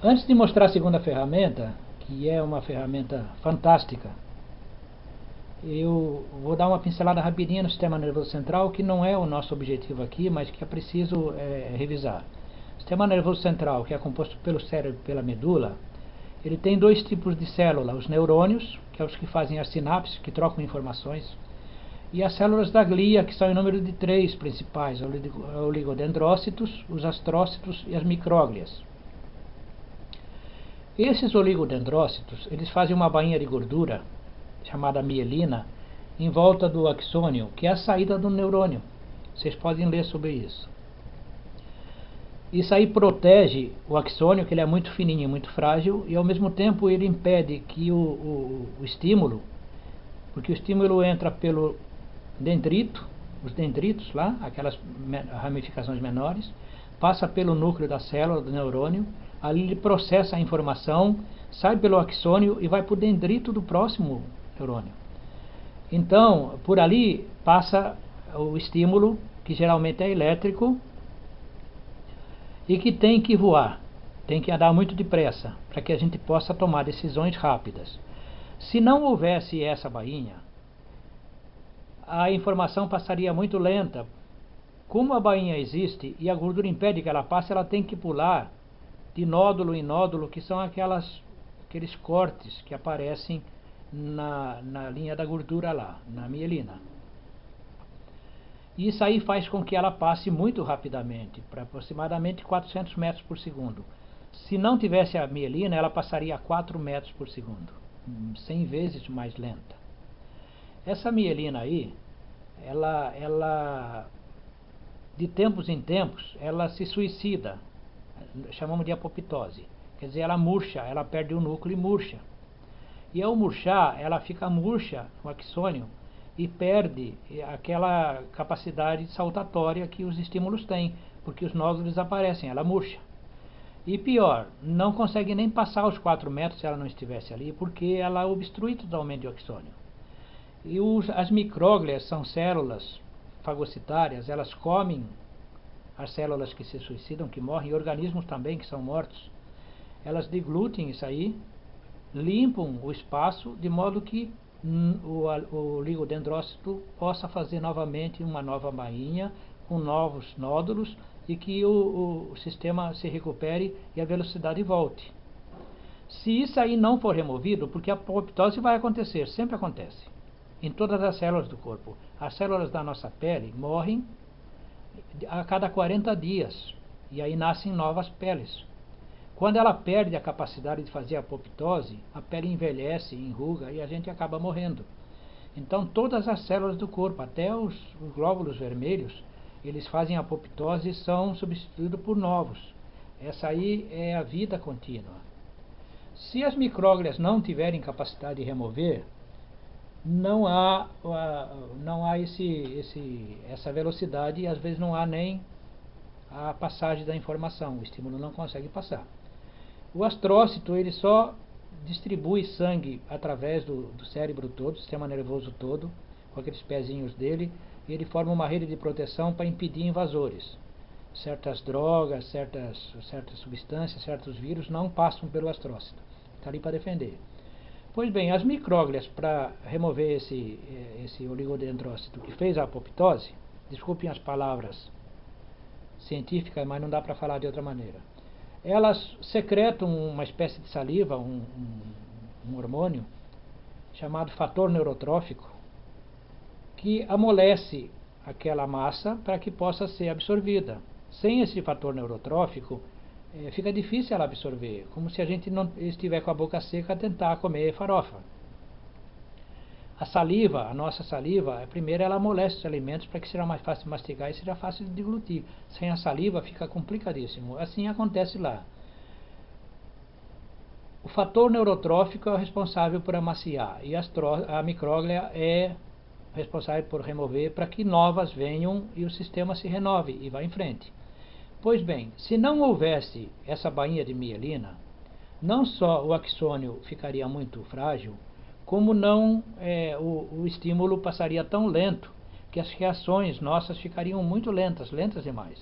Antes de mostrar a segunda ferramenta, que é uma ferramenta fantástica, eu vou dar uma pincelada rapidinha no sistema nervoso central, que não é o nosso objetivo aqui, mas que é preciso revisar. O sistema nervoso central, que é composto pelo cérebro e pela medula, ele tem dois tipos de célula: os neurônios, que são os que fazem as sinapses, que trocam informações, e as células da glia, que são em número de 3 principais: oligodendrócitos, os astrócitos e as micróglias. Esses oligodendrócitos, eles fazem uma bainha de gordura, chamada mielina, em volta do axônio, que é a saída do neurônio. Vocês podem ler sobre isso. Isso aí protege o axônio, que ele é muito fininho e muito frágil, e ao mesmo tempo ele impede que o estímulo, porque o estímulo entra pelo dendrito, os dendritos lá, aquelas ramificações menores, passa pelo núcleo da célula, do neurônio, ali ele processa a informação, sai pelo axônio e vai para o dendrito do próximo neurônio. Então, por ali passa o estímulo, que geralmente é elétrico, e que tem que voar, tem que andar muito depressa, para que a gente possa tomar decisões rápidas. Se não houvesse essa bainha, a informação passaria muito lenta. Como a bainha existe e a gordura impede que ela passe, ela tem que pular de nódulo em nódulo, que são aqueles cortes que aparecem na linha da gordura lá, na mielina. E isso aí faz com que ela passe muito rapidamente, para aproximadamente 400 metros por segundo. Se não tivesse a mielina, ela passaria a 4 metros por segundo, 100 vezes mais lenta. Essa mielina aí, ela de tempos em tempos, ela se suicida, chamamos de apoptose. Quer dizer, ela murcha, ela perde o núcleo e murcha. E ao murchar, ela fica murcha no axônio e perde aquela capacidade saltatória que os estímulos têm, porque os nódulos desaparecem, ela murcha. E pior, não consegue nem passar os 4 metros se ela não estivesse ali, porque ela obstrui totalmente o axônio. E as micróglias são células fagocitárias, elas comem as células que se suicidam, que morrem, e organismos também que são mortos. Elas deglutem isso aí, limpam o espaço, de modo que o oligodendrócito possa fazer novamente uma nova bainha, com novos nódulos, e que o sistema se recupere e a velocidade volte. Se isso aí não for removido, porque a apoptose vai acontecer, sempre acontece, em todas as células do corpo. As células da nossa pele morrem a cada 40 dias, e aí nascem novas peles. Quando ela perde a capacidade de fazer a apoptose, a pele envelhece, enruga e a gente acaba morrendo. Então todas as células do corpo, até os glóbulos vermelhos, eles fazem a apoptose e são substituídos por novos. Essa aí é a vida contínua. Se as micróglias não tiverem capacidade de remover, não há essa velocidade, e às vezes não há nem a passagem da informação, o estímulo não consegue passar. O astrócito, ele só distribui sangue através do cérebro todo, do sistema nervoso todo, com aqueles pezinhos dele, e ele forma uma rede de proteção para impedir invasores. Certas drogas, certas substâncias, certos vírus não passam pelo astrócito, está ali para defender. Pois bem, as micróglias, para remover esse oligodendrócito que fez a apoptose, desculpem as palavras científicas, mas não dá para falar de outra maneira, elas secretam uma espécie de saliva, um hormônio chamado fator neurotrófico, que amolece aquela massa para que possa ser absorvida. Sem esse fator neurotrófico, fica difícil ela absorver, como se a gente não estiver com a boca seca a tentar comer farofa. A saliva, a nossa saliva, primeiro ela amolece os alimentos para que seja mais fácil de mastigar e seja fácil de deglutir. Sem a saliva fica complicadíssimo. Assim acontece lá. O fator neurotrófico é o responsável por amaciar, e a micróglia é responsável por remover, para que novas venham e o sistema se renove e vá em frente. Pois bem, se não houvesse essa bainha de mielina, não só o axônio ficaria muito frágil, como o estímulo passaria tão lento que as reações nossas ficariam muito lentas demais.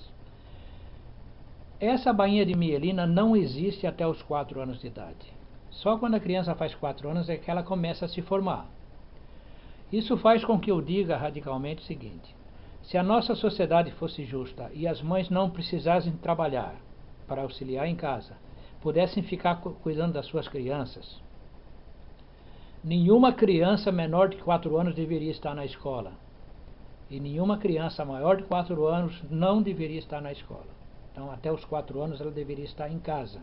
Essa bainha de mielina não existe até os 4 anos de idade. Só quando a criança faz 4 anos é que ela começa a se formar. Isso faz com que eu diga radicalmente o seguinte: se a nossa sociedade fosse justa e as mães não precisassem trabalhar para auxiliar em casa, pudessem ficar cuidando das suas crianças, nenhuma criança menor de 4 anos deveria estar na escola. E nenhuma criança maior de 4 anos não deveria estar na escola. Então, até os 4 anos ela deveria estar em casa.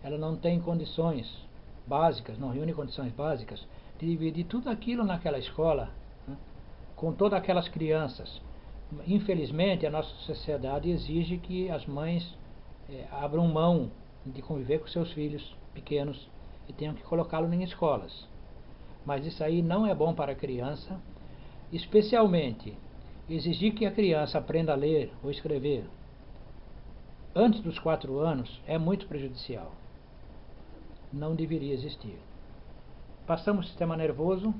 Ela não tem condições básicas, não reúne condições básicas de dividir tudo aquilo naquela escola, né, com todas aquelas crianças. Infelizmente, a nossa sociedade exige que as mães abram mão de conviver com seus filhos pequenos e tenham que colocá-los em escolas. Mas isso aí não é bom para a criança, especialmente exigir que a criança aprenda a ler ou escrever antes dos 4 anos é muito prejudicial. Não deveria existir. Passamos o sistema nervoso.